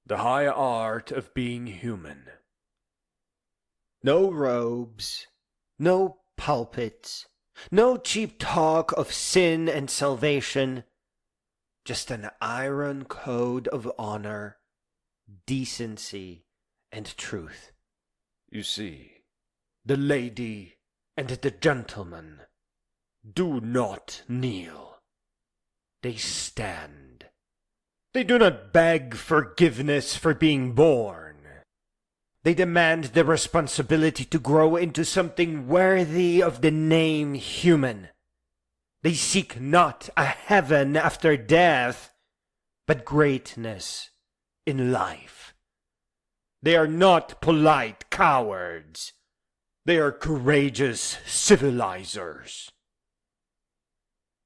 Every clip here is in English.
The high art of being human. No robes, no pulpits, no cheap talk of sin and salvation, just an iron code of honor, decency, and truth. You see, the lady and the gentleman do not kneel. They stand. They do not beg forgiveness for being born. They demand the responsibility to grow into something worthy of the name human. They seek not a heaven after death, but greatness in life. They are not polite cowards. They are courageous civilizers.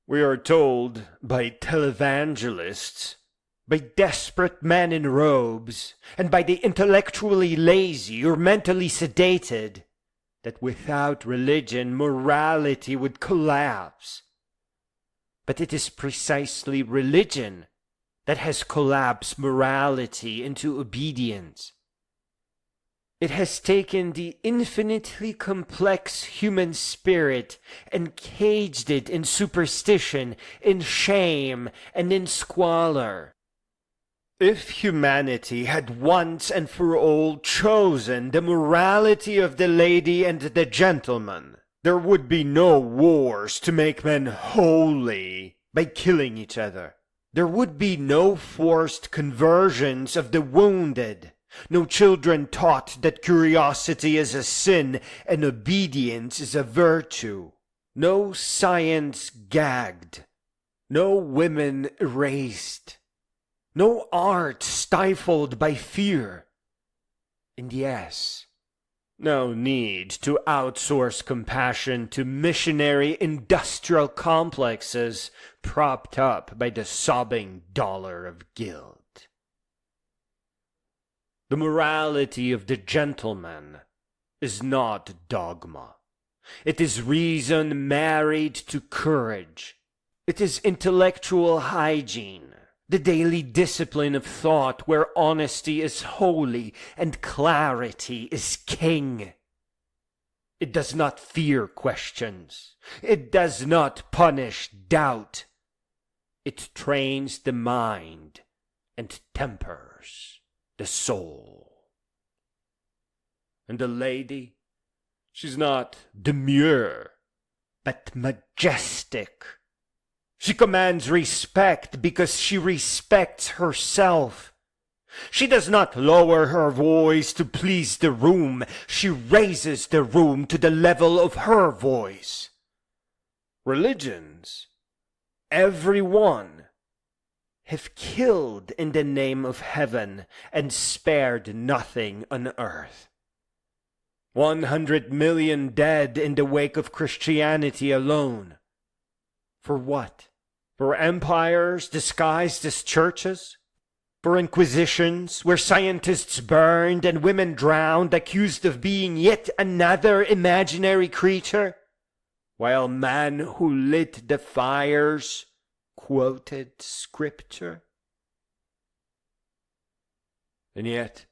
We are told by televangelists, by desperate men in robes, and by the intellectually lazy or mentally sedated, that without religion morality would collapse. But it is precisely religion that has collapsed morality into obedience. It has taken the infinitely complex human spirit and caged it in superstition, in shame, and in squalor. If humanity had once and for all chosen the morality of the lady and the gentleman, there would be no wars to make men holy by killing each other. There would be no forced conversions of the wounded, no children taught that curiosity is a sin and obedience is a virtue, no science gagged, no women erased, no art stifled by fear. And yes, no need to outsource compassion to missionary industrial complexes propped up by the sobbing dollar of guilt. The morality of the gentleman is not dogma. It is reason married to courage. It is intellectual hygiene, the daily discipline of thought where honesty is holy and clarity is king. It does not fear questions. It does not punish doubt. It trains the mind and tempers the soul. And the lady, she's not demure, but majestic. She commands respect because she respects herself. She does not lower her voice to please the room. She raises the room to the level of her voice. Religions, every one, have killed in the name of heaven and spared nothing on earth. 100 million dead in the wake of Christianity alone. For what? For empires disguised as churches? For inquisitions where scientists burned and women drowned, accused of being yet another imaginary creature? While man who lit the fires quoted scripture? And yet,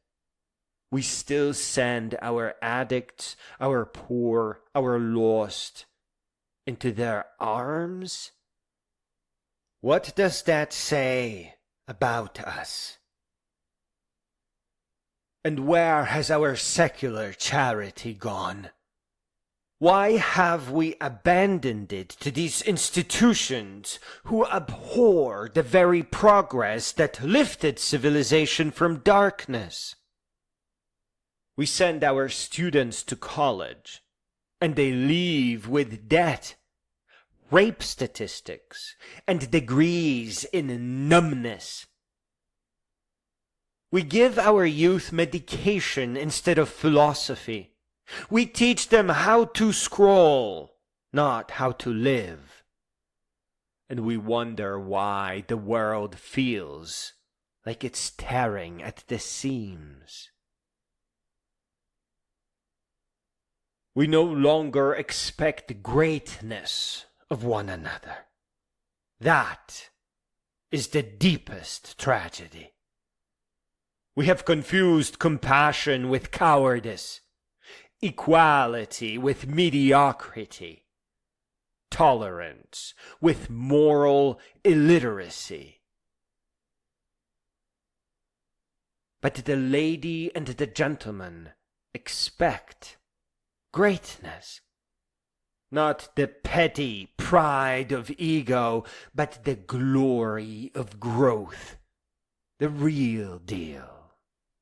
we still send our addicts, our poor, our lost into their arms? What does that say about us? And where has our secular charity gone? Why have we abandoned it to these institutions who abhor the very progress that lifted civilization from darkness? We send our students to college, and they leave with debt, rape statistics, and degrees in numbness. We give our youth medication instead of philosophy. We teach them how to scroll, not how to live. And we wonder why the world feels like it's tearing at the seams. We no longer expect greatness of one another. That is the deepest tragedy. We have confused compassion with cowardice, equality with mediocrity, tolerance with moral illiteracy. But the lady and the gentleman expect greatness. Not the petty pride of ego, but the glory of growth. The real deal.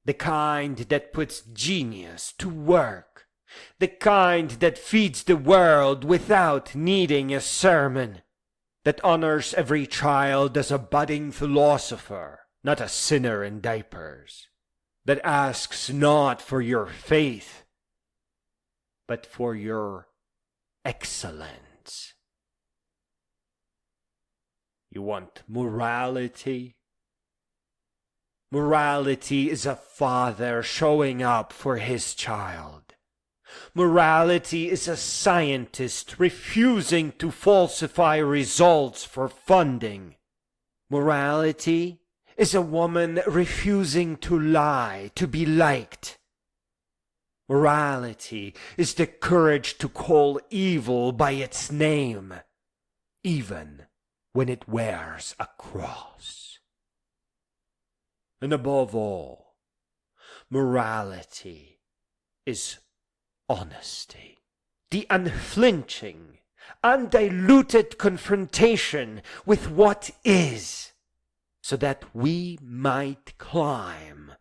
The kind that puts genius to work. The kind that feeds the world without needing a sermon. That honors every child as a budding philosopher, not a sinner in diapers. That asks not for your faith, but for your excellence. You want morality? Morality is a father showing up for his child. Morality is a scientist refusing to falsify results for funding. Morality is a woman refusing to lie to be liked. Morality is the courage to call evil by its name, even when it wears a cross. And above all, morality is honesty, the unflinching, undiluted confrontation with what is, so that we might climb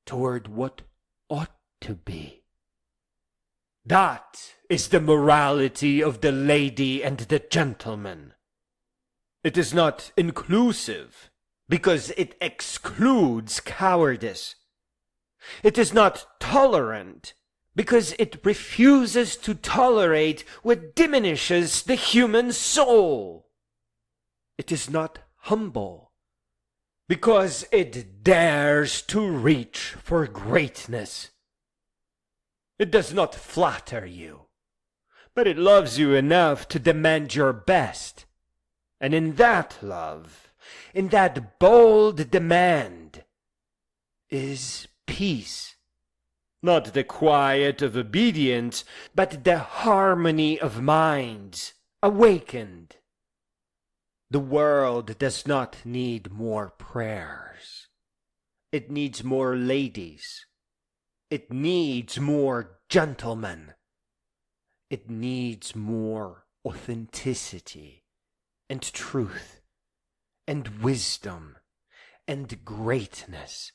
toward what ought to be. That is the morality of the lady and the gentleman. It is not inclusive, because it excludes cowardice. It is not tolerant, because it refuses to tolerate what diminishes the human soul. It is not humble, because it dares to reach for greatness. It does not flatter you, but it loves you enough to demand your best. And in that love, in that bold demand, is peace. Not the quiet of obedience, but the harmony of minds awakened. The world does not need more prayers. It needs more ladies. It needs more gentlemen. It needs more authenticity and truth and wisdom and greatness